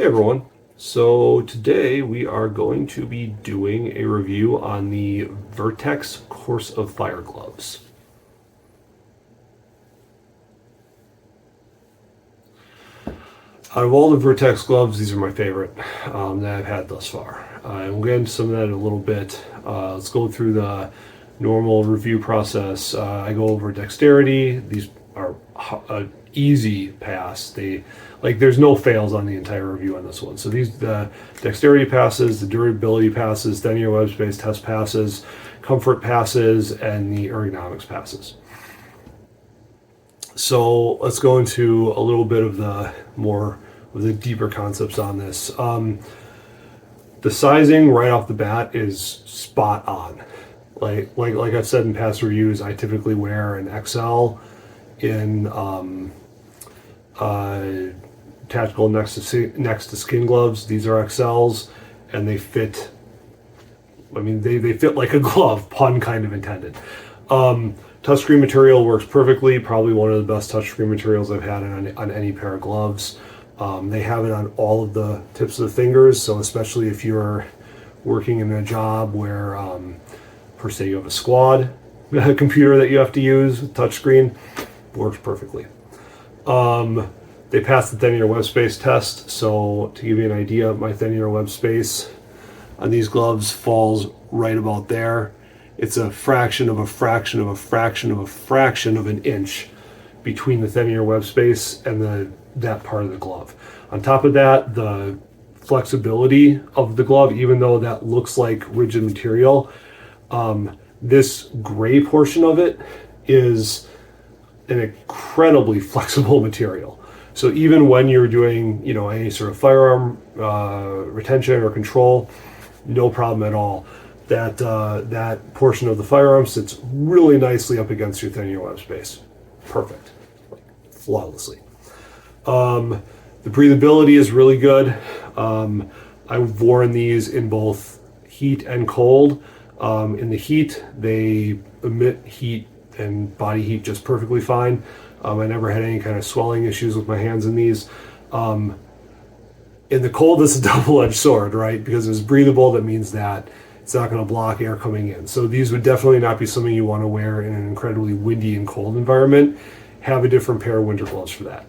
Hey everyone. So today we are going to be doing a review on the Vertx Course of Fire gloves. Out of all the Vertx gloves, these are my favorite that I've had thus far. We'll get into some of that in a little bit. Let's go through the normal review process. I go over dexterity. These are easy pass. There's no fails on the entire review on this one. So the dexterity passes, the durability passes, then your web space test passes, comfort passes, and the ergonomics passes. So let's go into a little bit of the deeper concepts on this. The sizing right off the bat is spot on. Like I've said in past reviews, I typically wear an XL in tactical next to skin gloves. These are XLs, and they fit. I mean, they fit like a glove, pun kind of intended. Touchscreen material works perfectly. Probably one of the best touchscreen materials I've had on any pair of gloves. They have it on all of the tips of the fingers, so especially if you're working in a job where, per se, you have a squad computer that you have to use with touchscreen, works perfectly. They passed the thin-ear web space test, so to give you an idea, my thin-ear web space on these gloves falls right about there. It's a fraction of a fraction of a fraction of a fraction of an inch between the thin-ear web space and that part of the glove. On top of that, the flexibility of the glove, even though that looks like rigid material, this gray portion of it is an incredibly flexible material. So even when you're doing, any sort of firearm retention or control, no problem at all. That portion of the firearm sits really nicely up against your thin-ear web space. Perfect, flawlessly. The breathability is really good. I've worn these in both heat and cold. In the heat, they emit heat and body heat just perfectly fine. I never had any kind of swelling issues with my hands in these. In the cold, it's a double-edged sword, right? Because it's breathable, that means that it's not going to block air coming in. So these would definitely not be something you want to wear in an incredibly windy and cold environment. Have a different pair of winter gloves for that.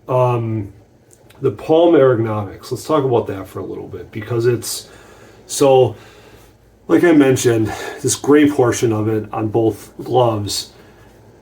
The palm ergonomics, let's talk about that for a little bit, because like I mentioned, this gray portion of it on both gloves,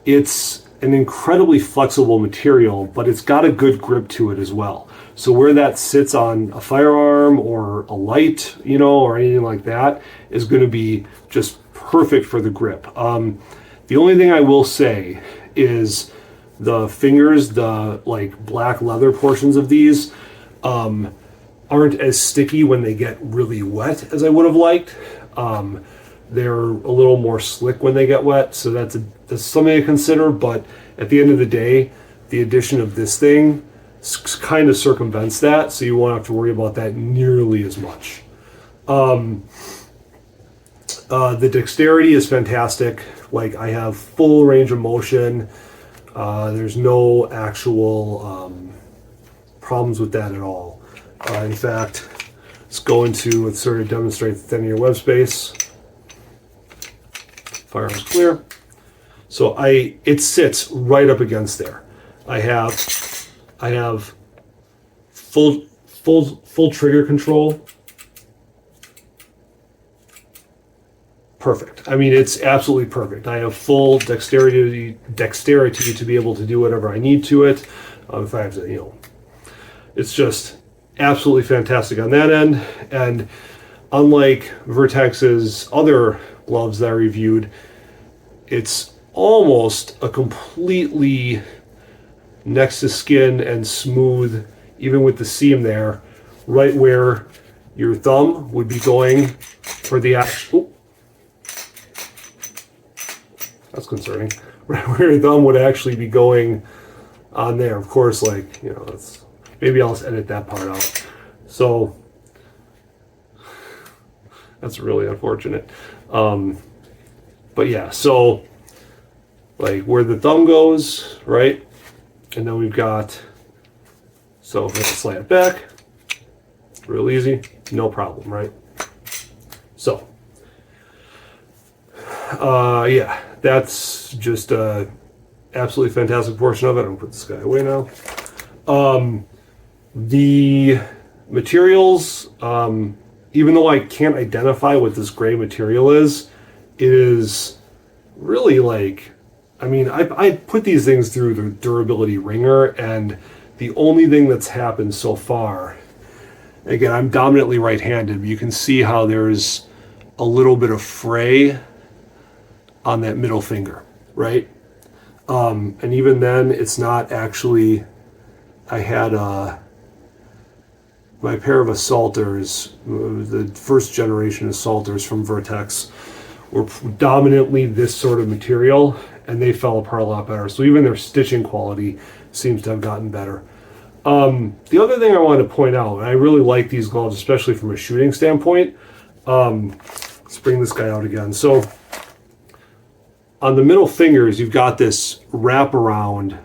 it's an incredibly flexible material, but it's got a good grip to it as well. So where that sits on a firearm or a light, or anything like that, is going to be just perfect for the grip. The only thing I will say is the fingers, the black leather portions of these, aren't as sticky when they get really wet as I would have liked. They're a little more slick when they get wet, so that's something to consider. But at the end of the day, the addition of this thing kind of circumvents that, so you won't have to worry about that nearly as much. The dexterity is fantastic. I have full range of motion. There's no actual problems with that at all. In fact, let's sort of demonstrate the thin-ear web space. Firearm's clear. So it sits right up against there. I have full trigger control. Perfect. I mean, it's absolutely perfect. I have full dexterity to be able to do whatever I need to it. If I have to, it's just absolutely fantastic on that end. And unlike Vertex's other gloves that I reviewed, it's almost a completely next to skin and smooth, even with the seam there, right where your thumb would be going for the actual. That's concerning. Right where your thumb would actually be going on there. Of course, maybe I'll just edit that part out. So that's really unfortunate. But yeah, so where the thumb goes, right? And then we've got, so if I slide it back, Real easy, no problem, right? So, yeah, that's just a absolutely fantastic portion of it. I'm gonna put this guy away now. The materials, even though I can't identify what this gray material is, it is really like, I mean, I put these things through the durability ringer, and the only thing that's happened so far, again, I'm dominantly right-handed, but you can see how there's a little bit of fray on that middle finger, right? And even then, it's not actually, I had my pair of assaulters, the first generation assaulters from Vertx, were predominantly this sort of material, and they fell apart a lot better. So even their stitching quality seems to have gotten better. The other thing I wanted to point out, and I really like these gloves, especially from a shooting standpoint. Let's bring this guy out again. So on the middle fingers, you've got this wraparound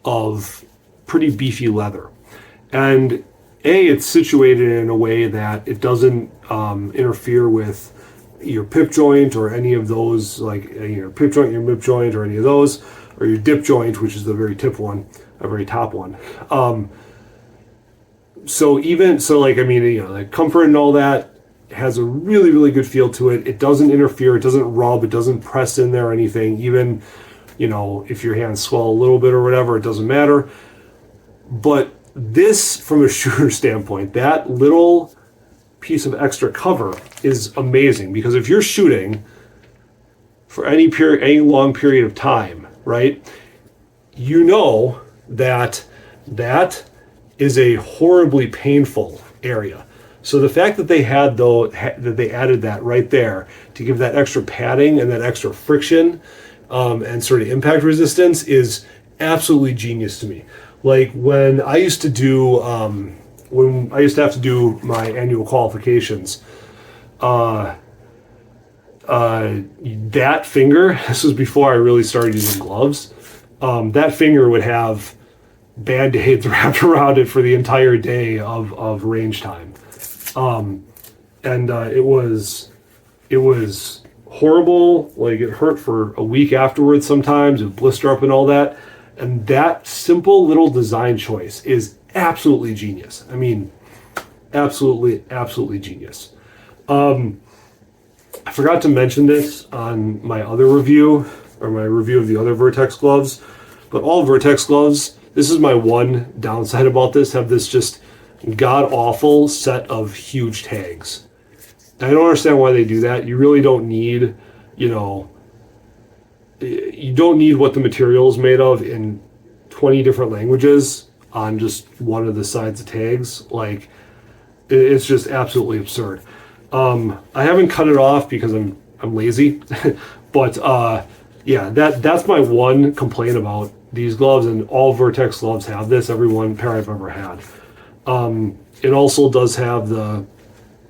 of pretty beefy leather. And it's situated in a way that it doesn't interfere with your pip joint or any of those, like your pip joint, your mip joint, or any of those, or your dip joint, which is the very tip one, a very top one. So like, I mean, like comfort and all that has a really, really good feel to it. It doesn't interfere, it doesn't rub, it doesn't press in there or anything. Even, if your hands swell a little bit or whatever, it doesn't matter. But this, from a shooter standpoint, that little piece of extra cover is amazing, because if you're shooting for any long period of time, right, that is a horribly painful area. So the fact that they added that right there to give that extra padding and that extra friction and sort of impact resistance is absolutely genius to me. Like when I used to do have to do my annual qualifications, that finger, this was before I really started using gloves, that finger would have Band-Aids wrapped around it for the entire day of range time. It was horrible. Like, it hurt for a week afterwards sometimes, it would blister up and all that. And that simple little design choice is absolutely genius. I mean, absolutely genius. I forgot to mention this on my other review, or my review of the other Vertx gloves, but all Vertx gloves, this is my one downside about this, have this just god-awful set of huge tags. And I don't understand why they do that. You really don't need, you don't need what the material is made of in 20 different languages on just one of the sides of tags. Like, it's just absolutely absurd. I haven't cut it off because I'm lazy, but yeah, that's my one complaint about these gloves, and all Vertx gloves have this, every one pair I've ever had. It also does have the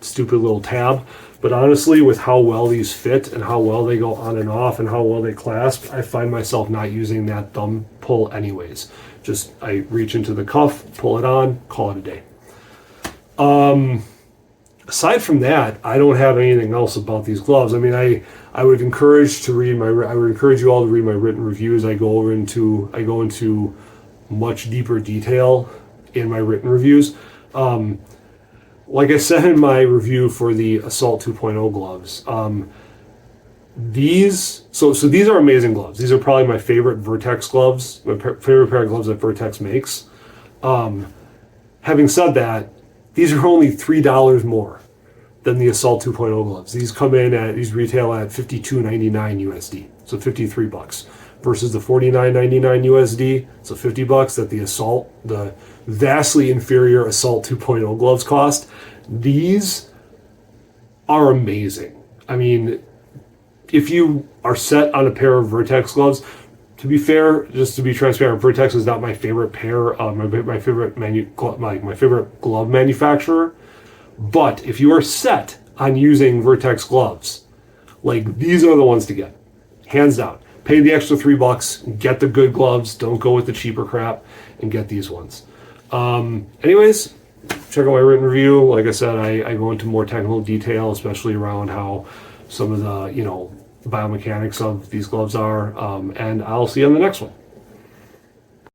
stupid little tab, but honestly, with how well these fit and how well they go on and off and how well they clasp, I find myself not using that thumb pull anyways. Just, I reach into the cuff, pull it on, call it a day. Aside from that, I don't have anything else about these gloves. I mean, I would encourage you all to read my written reviews. I go into much deeper detail in my written reviews. Like I said in my review for the Assault 2.0 gloves, these are amazing gloves. These are probably my favorite Vertx gloves, my favorite pair of gloves that Vertx makes. Having said that, these are only $3 more than the Assault 2.0 gloves. These retail at $52.99 USD, so $53, versus the $49.99 USD, so $50 that the vastly inferior Assault 2.0 gloves cost. These are amazing. I mean, if you are set on a pair of Vertx gloves, to be fair, just to be transparent, Vertx is not my favorite pair, my favorite glove manufacturer. But if you are set on using Vertx gloves, like, these are the ones to get, hands down. Pay the extra $3, get the good gloves, don't go with the cheaper crap, and get these ones. Anyways, check out my written review. Like I said, I go into more technical detail, especially around how some of the, biomechanics of these gloves are. And I'll see you on the next one.